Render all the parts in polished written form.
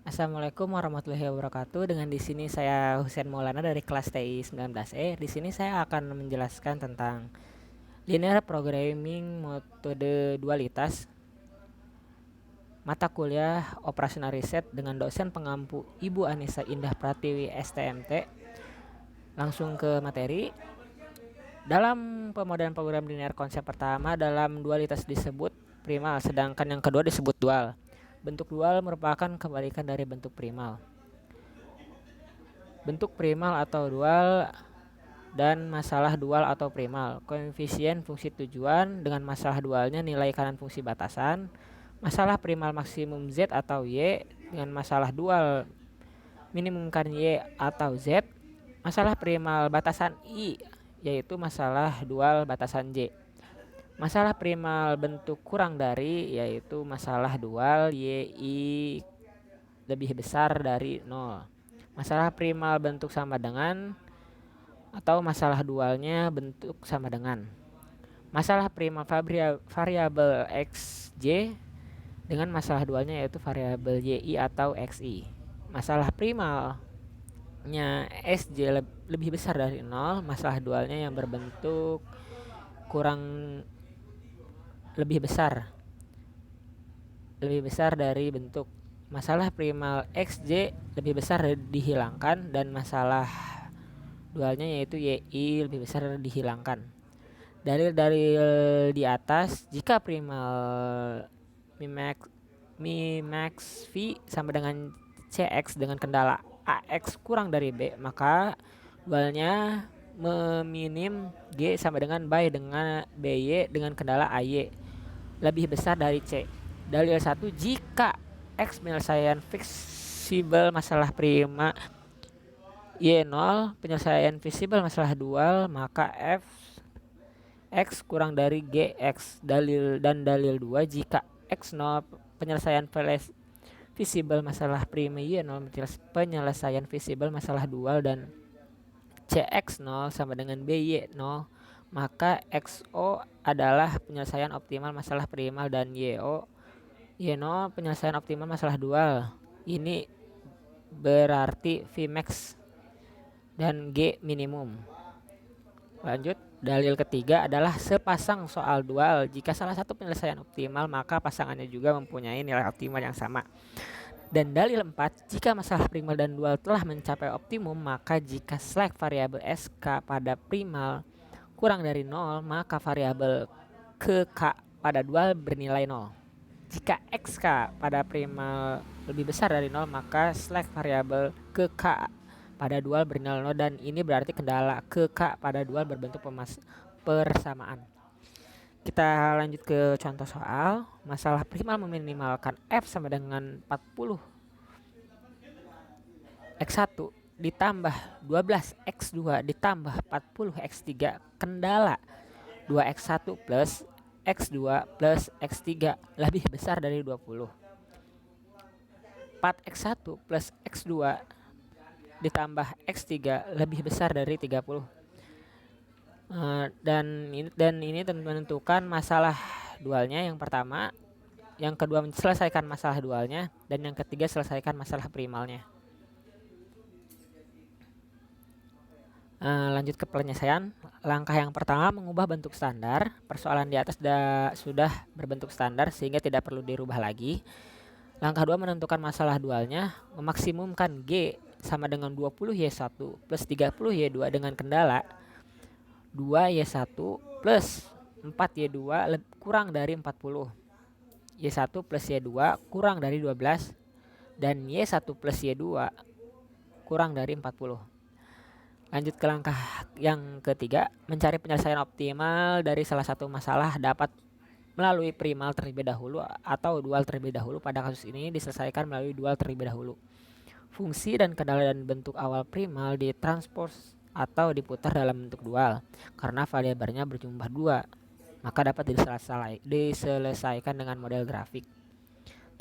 Assalamualaikum warahmatullahi wabarakatuh. Dengan di sini saya Husein Maulana dari kelas TI 19E. Di sini saya akan menjelaskan tentang linear programming metode dualitas, mata kuliah operasional riset dengan dosen pengampu Ibu Anissa Indah Pratiwi STMT. Langsung ke materi. Dalam pemodelan program linear, konsep pertama dalam dualitas disebut primal, sedangkan yang kedua disebut dual. Bentuk dual merupakan kebalikan dari bentuk primal. Bentuk primal atau dual dan masalah dual atau primal. Koefisien fungsi tujuan dengan masalah dualnya nilai kanan fungsi batasan. Masalah primal maksimum Z atau Y dengan masalah dual minimumkan Y atau Z. Masalah primal batasan I yaitu masalah dual batasan J. Masalah primal bentuk kurang dari yaitu masalah dual YI lebih besar dari 0. Masalah primal bentuk sama dengan atau masalah dualnya bentuk sama dengan. Masalah primal variabel xj dengan masalah dualnya yaitu variabel yi atau xi. Masalah primalnya sj lebih besar dari 0, masalah dualnya yang berbentuk kurang lebih besar dari bentuk. Masalah primal xj lebih besar dihilangkan dan masalah dualnya yaitu yi lebih besar dihilangkan. Dalil-dalil di atas, jika primal Mimax V sama dengan Cx dengan kendala Ax kurang dari B, maka dualnya meminim G sama dengan by dengan By dengan kendala Ay lebih besar dari C. Dalil 1, jika X penyelesaian fleksibel masalah prima Y0 penyelesaian visible masalah dual, maka F X kurang dari Gx. Dalil 2, jika X0 penyelesaian visible masalah prima Y0 penyelesaian visible masalah dual dan Cx0 sama dengan By0, maka Xo adalah penyelesaian optimal masalah primal dan Y0 penyelesaian optimal masalah dual. Ini berarti Vmax dan G minimum. Lanjut, dalil ketiga adalah sepasang soal dual. Jika salah satu penyelesaian optimal, maka pasangannya juga mempunyai nilai optimal yang sama. Dan dalil 4, jika masalah primal dan dual telah mencapai optimum, maka jika slack variabel SK pada primal kurang dari 0, maka variabel ke K pada dual bernilai 0. Jika XK pada primal lebih besar dari 0, maka slack variabel ke K pada dual bernilai 0, dan ini berarti kendala ke K pada dual berbentuk persamaan. Kita lanjut ke contoh soal. Masalah primal meminimalkan F sama dengan 40 X1 ditambah 12 X2 ditambah 40 X3, kendala 2X1 plus X2 plus X3 lebih besar dari 20. 4X1 plus X2 ditambah X3 lebih besar dari 30. Dan ini menentukan masalah dualnya yang pertama, yang kedua selesaikan masalah dualnya, dan yang ketiga selesaikan masalah primalnya. Lanjut ke penyelesaian. Langkah yang pertama, mengubah bentuk standar. Persoalan di atas sudah berbentuk standar sehingga tidak perlu dirubah lagi. Langkah 2, menentukan masalah dualnya. Memaksimumkan G sama dengan 20Y1 plus 30Y2 dengan kendala 2Y1 plus 4Y2 kurang dari 40. Y1 plus Y2 kurang dari 12 dan Y1 plus Y2 kurang dari 40. Lanjut ke langkah yang ketiga, mencari penyelesaian optimal dari salah satu masalah dapat melalui primal terlebih dahulu atau dual terlebih dahulu. Pada kasus ini diselesaikan melalui dual terlebih dahulu. Fungsi dan kendala dan bentuk awal primal ditranspose atau diputar dalam bentuk dual. Karena variabelnya berjumlah 2, maka dapat diselesaikan dengan model grafik.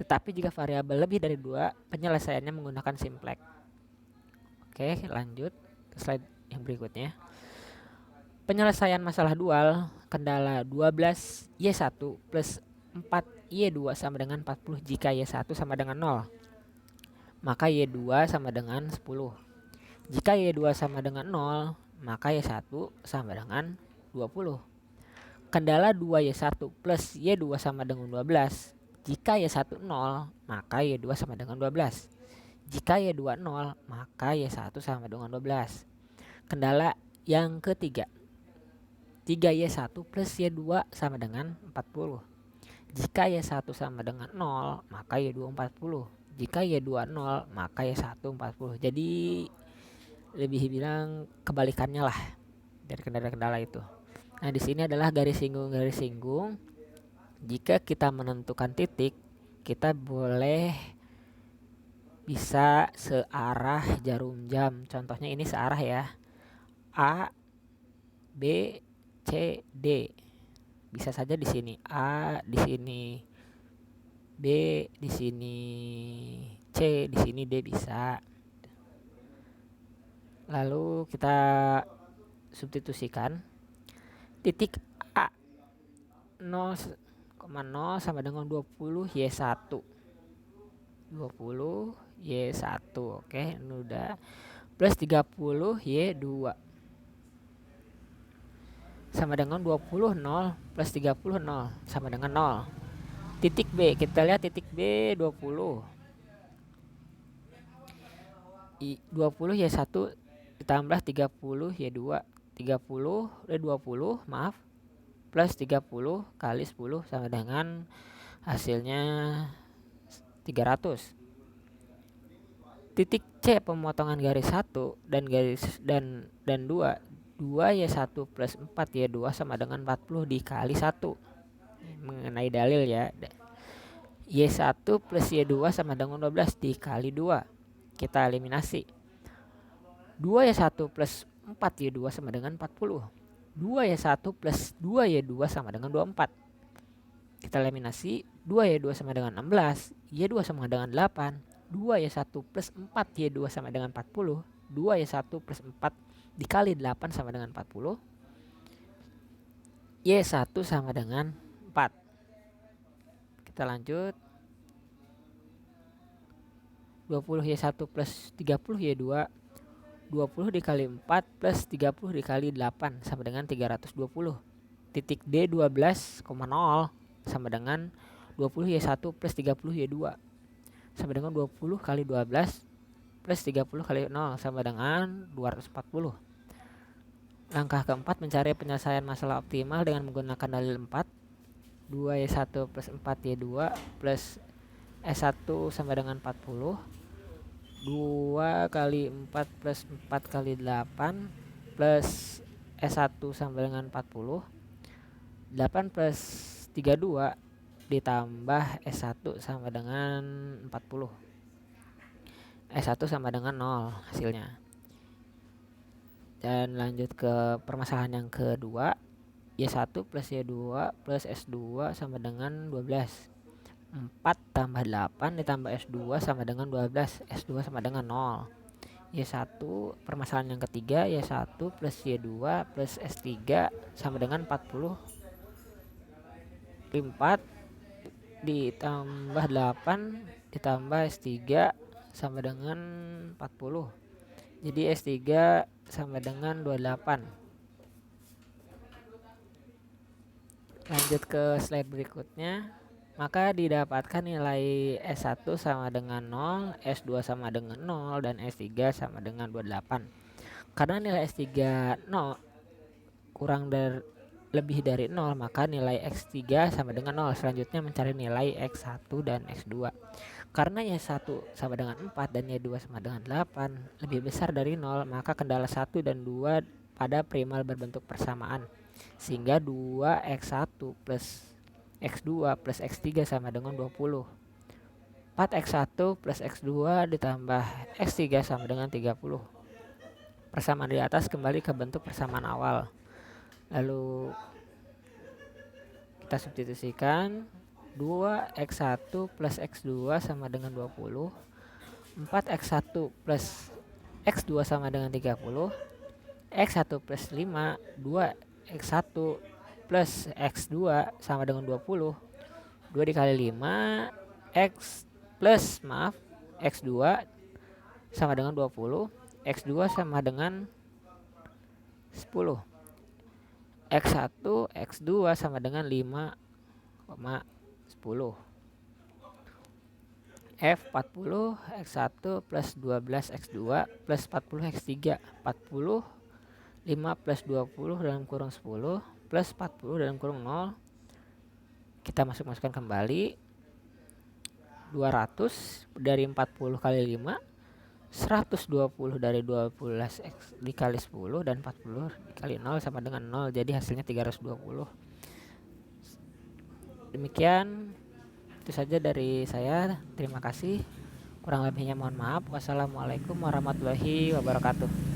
Tetapi jika variabel lebih dari 2, penyelesaiannya menggunakan simplex. Oke, lanjut ke slide yang berikutnya. Penyelesaian masalah dual, kendala 12Y1 plus 4Y2 sama dengan 40 jika Y1 sama dengan 0. maka Y2 sama dengan 10. Jika Y2 sama dengan 0, maka Y1 sama dengan 20. Kendala 2Y1 plus Y2 sama dengan 12. Jika Y1 0, maka Y2 sama dengan 12. Jika Y2 0, maka Y1 sama dengan 12. Kendala yang ketiga, 3Y1 plus Y2 sama dengan 40. Jika Y1 sama dengan 0, maka Y2 40. Jika Y2 0, maka Y1 40. Jadi lebih bilang kebalikannya lah dari kendala-kendala itu. Nah, di sini adalah garis singgung. Jika kita menentukan titik, kita boleh bisa searah jarum jam. Contohnya ini searah ya. A, B, C, D. Bisa saja di sini A, di sini B, di sini C, di sini D bisa. Lalu kita substitusikan titik A 0,0 sama dengan 20 Y1. 20 Y1. Oke, ini udah. Plus 30 Y2 sama dengan 20 0 plus 30 0 sama dengan 0. Titik B, kita lihat titik B 20. 20 Y1 ditambah 30 Y2. 30 20 maaf plus 30 kali 10 sama dengan hasilnya 300. Titik C pemotongan garis 1 dan garis dan 2 Y1 plus 4 Y2 sama dengan 40 dikali 1. Mengenai dalil ya. Y1 plus Y2 sama dengan 12 dikali 2. Kita eliminasi. 2Y1 plus 4 Y2 sama dengan 40. 2Y1 plus 2Y2 sama dengan 24. Kita eliminasi. 2Y2 sama dengan 16. Y2 sama dengan 8. 2Y1 plus 4 Y2 sama dengan 40. 2Y1 plus 4 dikali 8 sama dengan 40. Y1 sama dengan 4. Kita lanjut. 20 Y1 plus 30 Y2. 20 dikali 4 plus 30 dikali 8 sama dengan 320. Titik D 12,0 sama dengan 20 Y1 plus 30 Y2 sama dengan 20 kali 12 plus 30 kali 0 sama dengan 240. Langkah keempat, mencari penyelesaian masalah optimal dengan menggunakan dalil 4. 2Y1 plus 4Y2 plus S1 sama dengan 40. 2 kali 4 plus 4 kali 8 plus S1 sama dengan 40. 8 plus 32 ditambah S1 sama dengan 40. S1 sama dengan 0 hasilnya. Dan lanjut ke permasalahan yang kedua. Y1 plus Y2 plus S2 sama dengan 12. 4 tambah 8 ditambah S2 sama dengan 12. S2 sama dengan 0. Y1 permasalahan yang ketiga. Y1 plus Y2 plus S3 sama dengan 40. 4 ditambah 8 ditambah S3 sama dengan 40. Jadi S3 sama dengan 28. Lanjut ke slide berikutnya. Maka didapatkan nilai S1 sama dengan 0, S2 sama dengan 0, dan S3 sama dengan 28. Karena nilai S3 0 kurang dari lebih dari 0, maka nilai X3 sama dengan 0. Selanjutnya mencari nilai X1 dan X2. Karena Y1 sama dengan 4 dan Y2 sama dengan 8 lebih besar dari 0, maka kendala 1 dan 2 pada primal berbentuk persamaan. Sehingga 2X1 plus X2 plus X3 sama dengan 20. 4X1 plus X2 ditambah X3 sama dengan 30. Persamaan di atas kembali ke bentuk persamaan awal. Lalu kita substitusikan. 2X1 plus X2 sama dengan 20. 4X1 plus X2 sama dengan 30. X1 plus 5. 2X1 plus X2 sama dengan 20. 2 dikali 5 X plus X2 sama dengan 20, X2 sama dengan 10, X1 X2 sama dengan 5,10, F40 X1 plus 12 X2 plus 40 X3, 40 5 plus 20 dalam kurung 10 plus 40 dalam kurung 0. Kita masukkan kembali. 200 dari 40 kali 5, 120 dari 12 X dikali 10 dan 40 dikali 0 sama dengan 0. Jadi hasilnya 320. Demikian itu saja dari saya. Terima kasih. Kurang lebihnya mohon maaf. Wassalamualaikum warahmatullahi wabarakatuh.